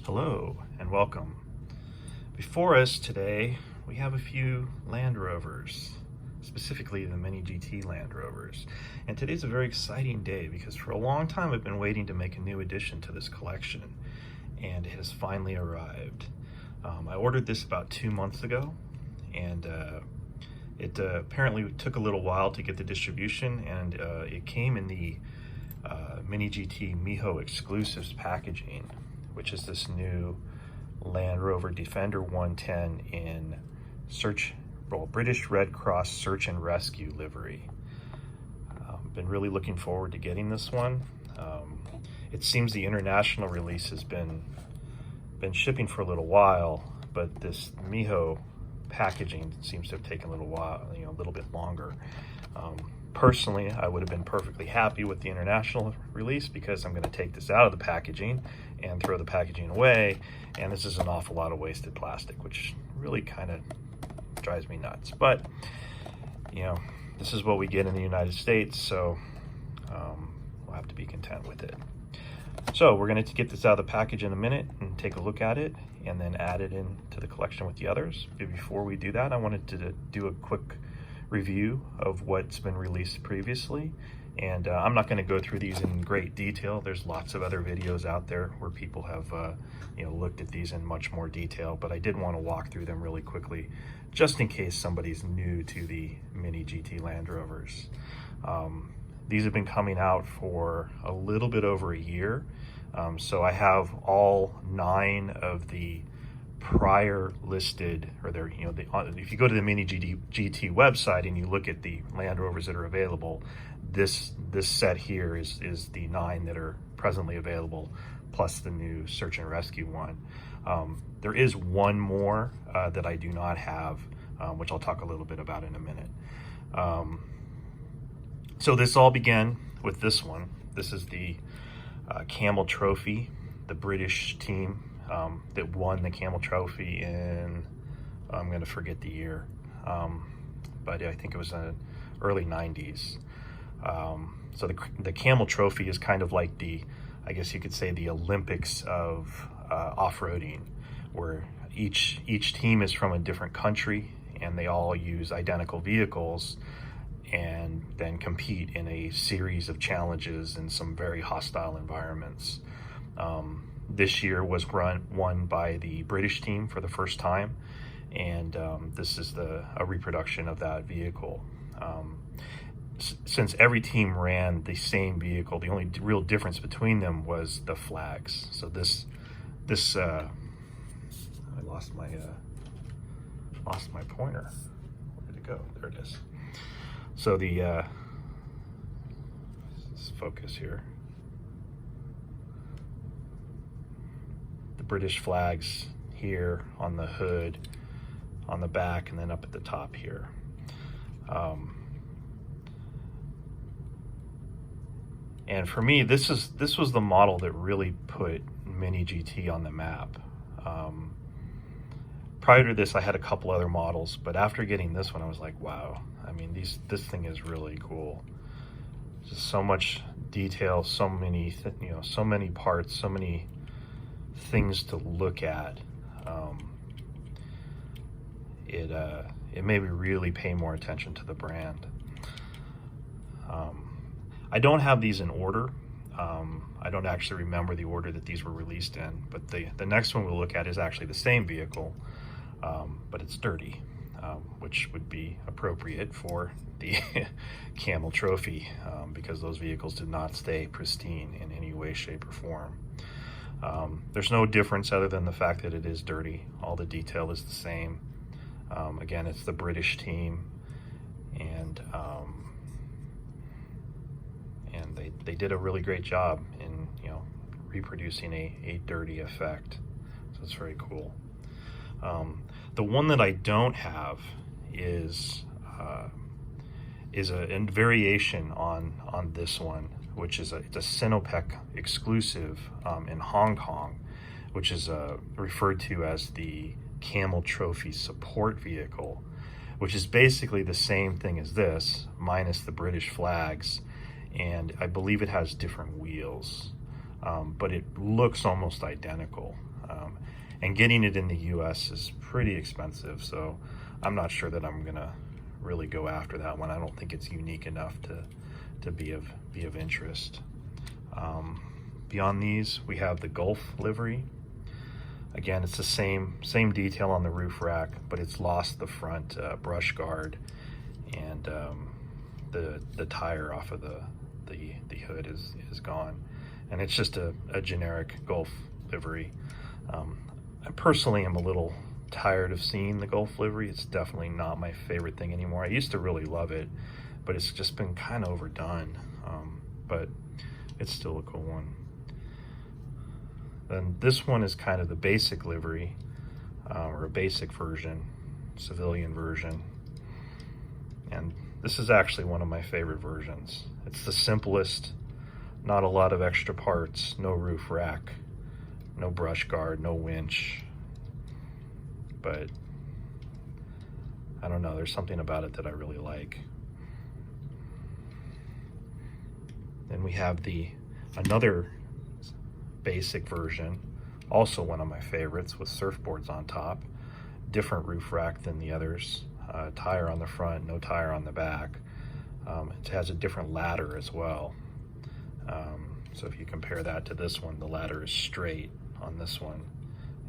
Hello and welcome. Before us today, we have a few Land Rovers, specifically the Mini GT Land Rovers. And today's a very exciting day because for a long time I've been waiting to make a new addition to this collection, and it has finally arrived. I ordered this about 2 months ago, and it apparently took a little while to get the distribution, and it came in the Mini GT Miho Exclusives packaging, which is this new Land Rover Defender 110 in British Red Cross Search and Rescue livery. Been really looking forward to getting this one. It seems the international release has been shipping for a little while, but this Miho packaging seems to have taken a little while, a little bit longer. Personally, I would have been perfectly happy with the international release because I'm going to take this out of the packaging and throw the packaging away, and this is an awful lot of wasted plastic, which really kind of drives me nuts. But this is what we get in the United States, so we'll have to be content with it. So we're going to get this out of the package in a minute and take a look at it and then add it into the collection with the others. But before we do that, I wanted to do a quick review of what's been released previously, and I'm not going to go through these in great detail. There's lots of other videos out there where people have looked at these in much more detail, but I did want to walk through them really quickly just in case somebody's new to the Mini GT Land Rovers. These have been coming out for a little bit over a year, so I have all 9 of the prior listed, or they're, if you go to the Mini GT website and you look at the Land Rovers that are available, this set here is the 9 that are presently available, plus the new Search and Rescue one. There is one more that I do not have, which I'll talk a little bit about in a minute. So this all began with this one. This is the Camel Trophy, the British team that won the Camel Trophy in, I'm going to forget the year, but I think it was in the early 90s. So the Camel Trophy is kind of like I guess you could say the Olympics of off-roading, where each team is from a different country and they all use identical vehicles and then compete in a series of challenges in some very hostile environments. This year was won by the British team for the first time, and this is a reproduction of that vehicle. Since every team ran the same vehicle, the only real difference between them was the flags. So this I lost my pointer. Where did it go? There it is. So let's focus here. The British flags here on the hood, on the back, and then up at the top here. And for me, this was the model that really put Mini GT on the map. Prior to this, I had a couple other models, but after getting this one, I was like, wow. I mean, this thing is really cool. Just so much detail, so many so many parts, so many things to look at. It made me really pay more attention to the brand. I don't have these in order. I don't actually remember the order that these were released in, but the next one we'll look at is actually the same vehicle, but it's dirty, which would be appropriate for the Camel Trophy, because those vehicles did not stay pristine in any way, shape, or form. There's no difference other than the fact that it is dirty. All the detail is the same. Again, it's the British team, and they did a really great job in reproducing a dirty effect. So it's very cool. The one that I don't have is a variation on this one, which is it's a Sinopec exclusive in Hong Kong, which is referred to as the Camel Trophy support vehicle, which is basically the same thing as this, minus the British flags, and I believe it has different wheels, but it looks almost identical. And getting it in the US is pretty expensive, so I'm not sure that I'm gonna really go after that one. I don't think it's unique enough to be of interest. Beyond these, we have the Gulf livery. Again, it's the same detail on the roof rack, but it's lost the front brush guard, and the tire off of the hood is gone, and it's just a generic Gulf livery. I personally am a little tired of seeing the Gulf livery. It's definitely not my favorite thing anymore. I used to really love it, but it's just been kind of overdone. But it's still a cool one. Then this one is kind of the basic livery, or a basic version, civilian version. And this is actually one of my favorite versions. It's the simplest, not a lot of extra parts, no roof rack, no brush guard, no winch. But I don't know, there's something about it that I really like. Then we have another basic version, also one of my favorites, with surfboards on top, different roof rack than the others, tire on the front, no tire on the back. It has a different ladder as well. So if you compare that to this one, the ladder is straight on this one,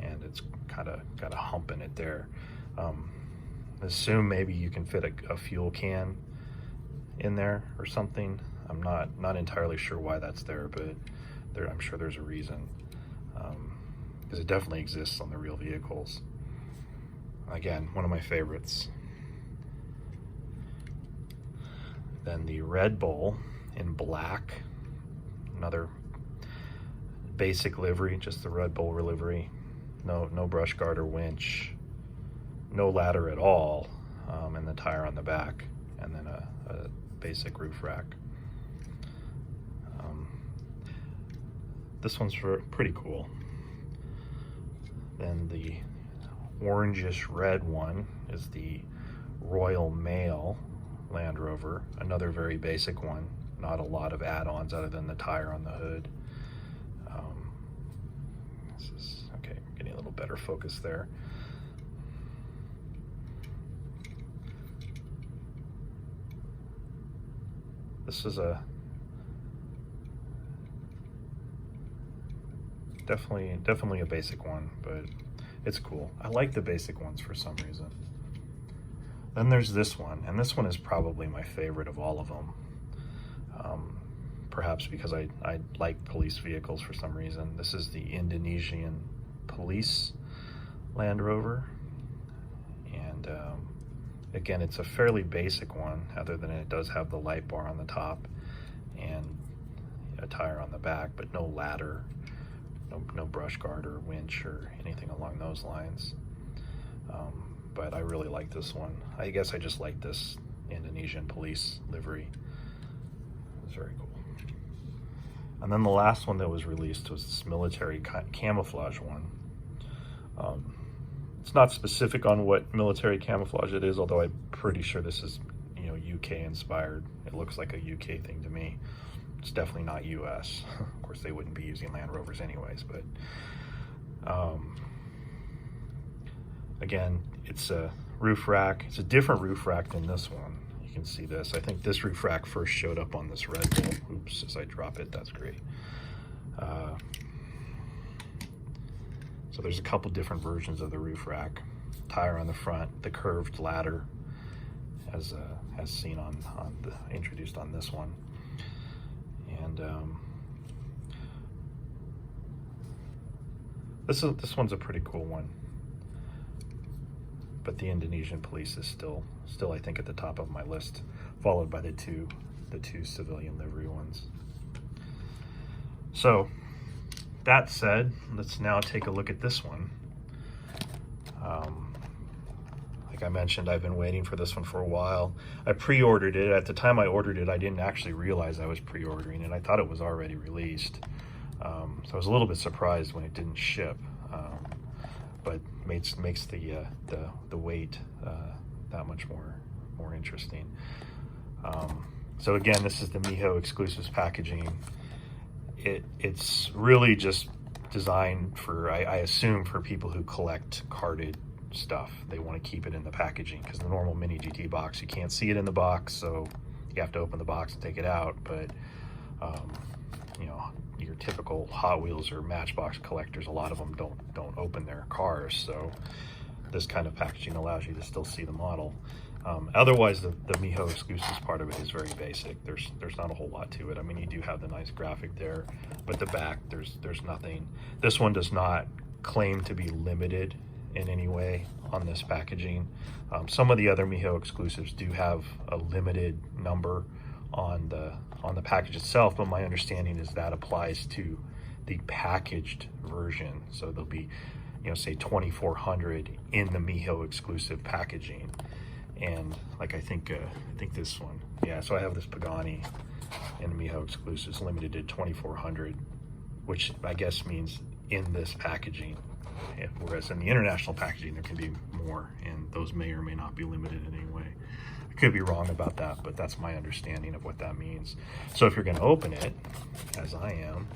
and it's kind of got a hump in it there. Assume maybe you can fit a fuel can in there or something. I'm not entirely sure why that's there, but I'm sure there's a reason, because it definitely exists on the real vehicles. Again, one of my favorites. Then the Red Bull in black, another basic livery, just the Red Bull livery. No brush guard or winch, no ladder at all, and the tire on the back, and then a basic roof rack. This one's pretty cool. Then the orangish red one is the Royal Mail Land Rover, another very basic one, not a lot of add-ons other than the tire on the hood. This is okay, getting a little better focus there. This is definitely a basic one, but it's cool. I like the basic ones for some reason. Then there's this one, and this one is probably my favorite of all of them. Perhaps because I like police vehicles for some reason. This is the Indonesian Police Land Rover, and again, it's a fairly basic one, other than it does have the light bar on the top and a tire on the back, but no ladder, no brush guard or winch or anything along those lines. But I really like this one. I guess I just like this Indonesian police livery. It's very cool. And then the last one that was released was this military camouflage one. It's not specific on what military camouflage it is, although I'm pretty sure this is, UK inspired. It looks like a UK thing to me. It's definitely not US. Of course, they wouldn't be using Land Rovers anyways, but again, it's a roof rack. It's a different roof rack than this one. You can see this. I think this roof rack first showed up on this Red Bull. Oops, as I drop it, that's great. So there's a couple different versions of the roof rack. Tire on the front, the curved ladder, as seen introduced on this one. And this one's a pretty cool one. But the Indonesian Police is still I think at the top of my list, followed by the two civilian livery ones. So that said, let's now take a look at this one. Like I mentioned, I've been waiting for this one for a while. I pre-ordered it. At the time I ordered it, I didn't actually realize I was pre-ordering it. I thought it was already released. So I was a little bit surprised when it didn't ship. But makes the wait that much more interesting. So again, this is the Miho exclusives packaging. It's really just designed for, I assume, for people who collect carded stuff. They want to keep it in the packaging, because the normal Mini GT box, you can't see it in the box, so you have to open the box and take it out. But you know, your typical Hot Wheels or Matchbox collectors, a lot of them don't open their cars, so this kind of packaging allows you to still see the model. Otherwise, the Miho exclusives part of it is very basic. There's not a whole lot to it. I mean, you do have the nice graphic there, but the back, there's nothing. This one does not claim to be limited in any way on this packaging. Some of the other Miho exclusives do have a limited number on the package itself, but my understanding is that applies to the packaged version. So there'll be, you know, say 2400 in the Miho exclusive packaging. And like I think this one, yeah, so I have this Pagani in the Miho exclusives limited to 2400, which I guess means in this packaging. Whereas in the international packaging, there can be more, and those may or may not be limited in any way. I could be wrong about that, but that's my understanding of what that means. So if you're going to open it, as I am,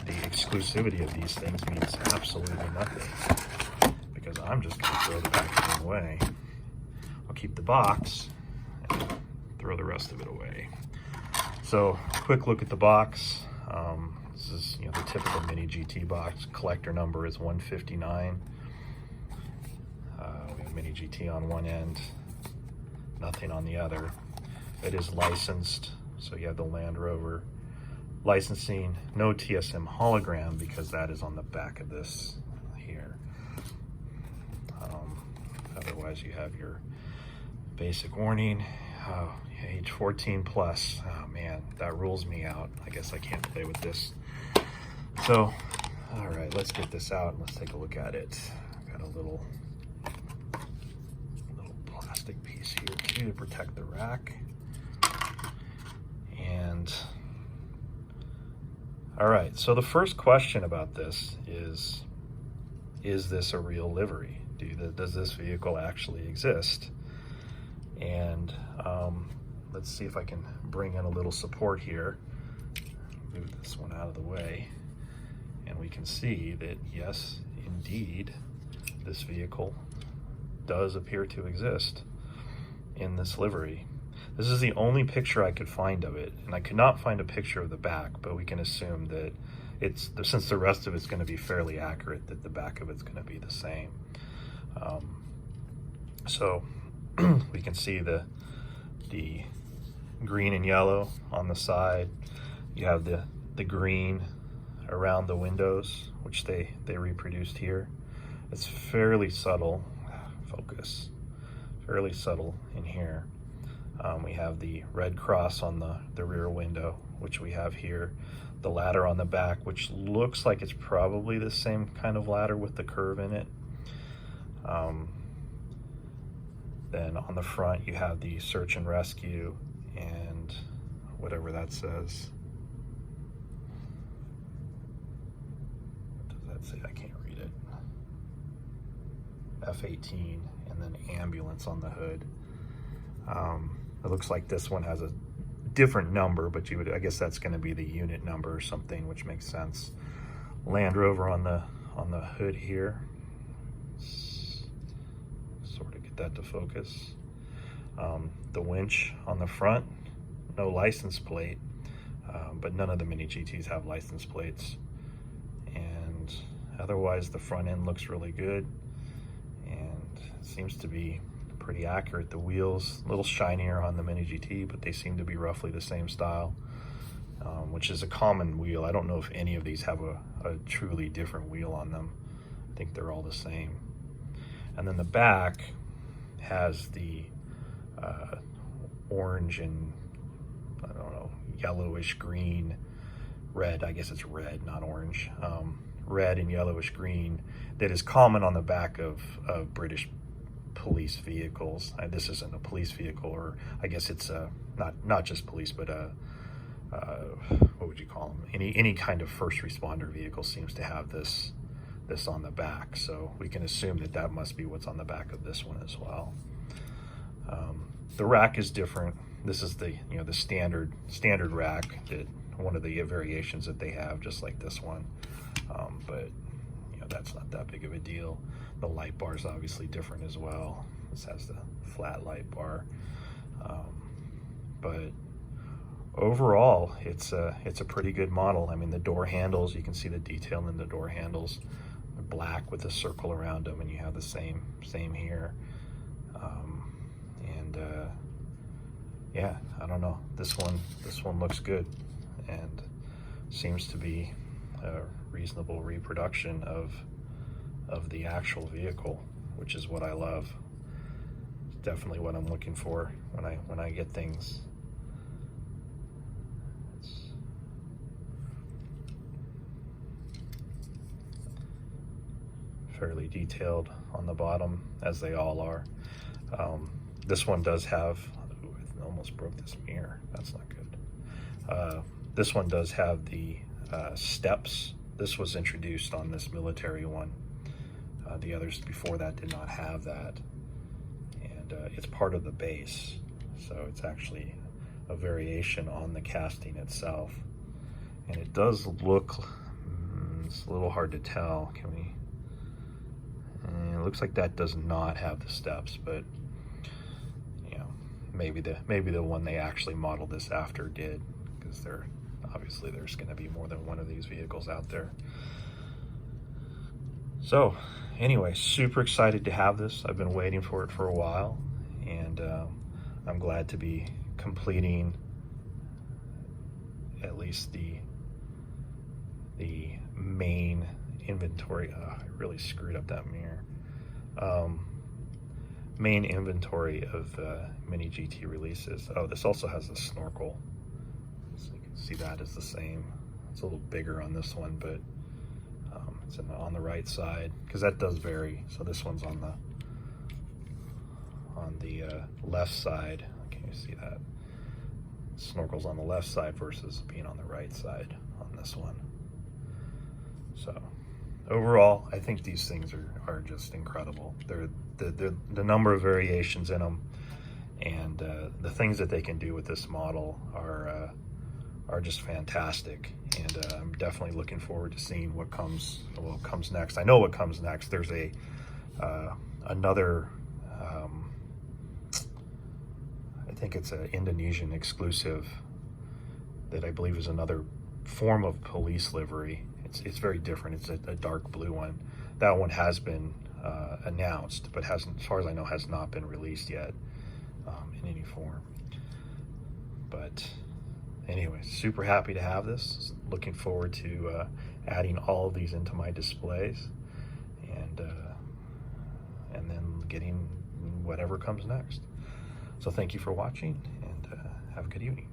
the exclusivity of these things means absolutely nothing, because I'm just going to throw the packaging away. I'll keep the box and throw the rest of it away. So quick look at the box. This is, you know, the typical Mini GT box. Collector number is 159. We have Mini GT on one end, nothing on the other. It is licensed, so you have the Land Rover licensing. No TSM hologram, because that is on the back of this here. Otherwise, you have your basic warning. Oh, age 14 plus. Oh man, that rules me out. I guess I can't play with this. So, all right, let's get this out and let's take a look at it. Got a little plastic piece here too to protect the rack. And all right, so the first question about this is this a real livery? Does this vehicle actually exist? And let's see if I can bring in a little support here. Move this one out of the way. And we can see that, yes, indeed, this vehicle does appear to exist in this livery. This is the only picture I could find of it, and I could not find a picture of the back, but we can assume that since the rest of it's going to be fairly accurate, that the back of it's going to be the same. So we can see the green and yellow on the side. You have the green around the windows, which they reproduced here. It's fairly subtle. Focus. Fairly subtle in here. We have the red cross on the rear window, which we have here. The ladder on the back, which looks like it's probably the same kind of ladder with the curve in it. Then on the front, you have the search and rescue and whatever that says. What does that say? I can't read it. F18, and then ambulance on the hood. It looks like this one has a different number, but I guess that's going to be the unit number or something, which makes sense. Land Rover on the hood here. Sort of get that to focus. The winch on the front, no license plate, but none of the Mini GTs have license plates. And otherwise, the front end looks really good, and it seems to be pretty accurate. The wheels, a little shinier on the Mini GT, but they seem to be roughly the same style, which is a common wheel. I don't know if any of these have a truly different wheel on them. I think they're all the same. And then the back has the orange and, I don't know, yellowish green, red, I guess it's red, not orange, red and yellowish green that is common on the back of British police vehicles. This isn't a police vehicle, or I guess it's not just police, but what would you call them? Any kind of first responder vehicle seems to have this on the back, so we can assume that must be what's on the back of this one as well. The rack is different. This is the standard rack, that one of the variations that they have, just like this one. but you know, that's not that big of a deal. The light bar is obviously different as well. This has the flat light bar, but overall, it's a pretty good model. I mean, the door handles, you can see the detail in the door handles. They're black with a circle around them, and you have the same here. Yeah, I don't know. This one looks good, and seems to be a reasonable reproduction of the actual vehicle, which is what I love. It's definitely what I'm looking for when I get things. It's fairly detailed on the bottom, as they all are. This one does have, ooh, I almost broke this mirror. That's not good. This one does have the steps. This was introduced on this military one. The others before that did not have that, and it's part of the base, so it's actually a variation on the casting itself. And it does look, it's a little hard to tell. Can we? It looks like that does not have the steps, but you know, maybe the one they actually modeled this after did, because obviously there's going to be more than one of these vehicles out there. So anyway, super excited to have this. I've been waiting for it for a while, and I'm glad to be completing at least the main inventory. I really screwed up that mirror. Main inventory of Mini GT releases. Oh, this also has a snorkel, so you can see that is the same. It's a little bigger on this one, but it's on the right side, because that does vary. So this one's on the left side. Can you see that? Snorkel's on the left side versus being on the right side on this one. So overall, I think these things are just incredible. They're the number of variations in them, and the things that they can do with this model are just fantastic. And I'm definitely looking forward to seeing what comes next. I know what comes next. There's another, I think it's an Indonesian exclusive that I believe is another form of police livery. It's very different. It's a dark blue one. That one has been announced, but hasn't, as far as I know, has not been released yet in any form. But anyway, super happy to have this. Looking forward to adding all of these into my displays, and then getting whatever comes next. So thank you for watching, and have a good evening.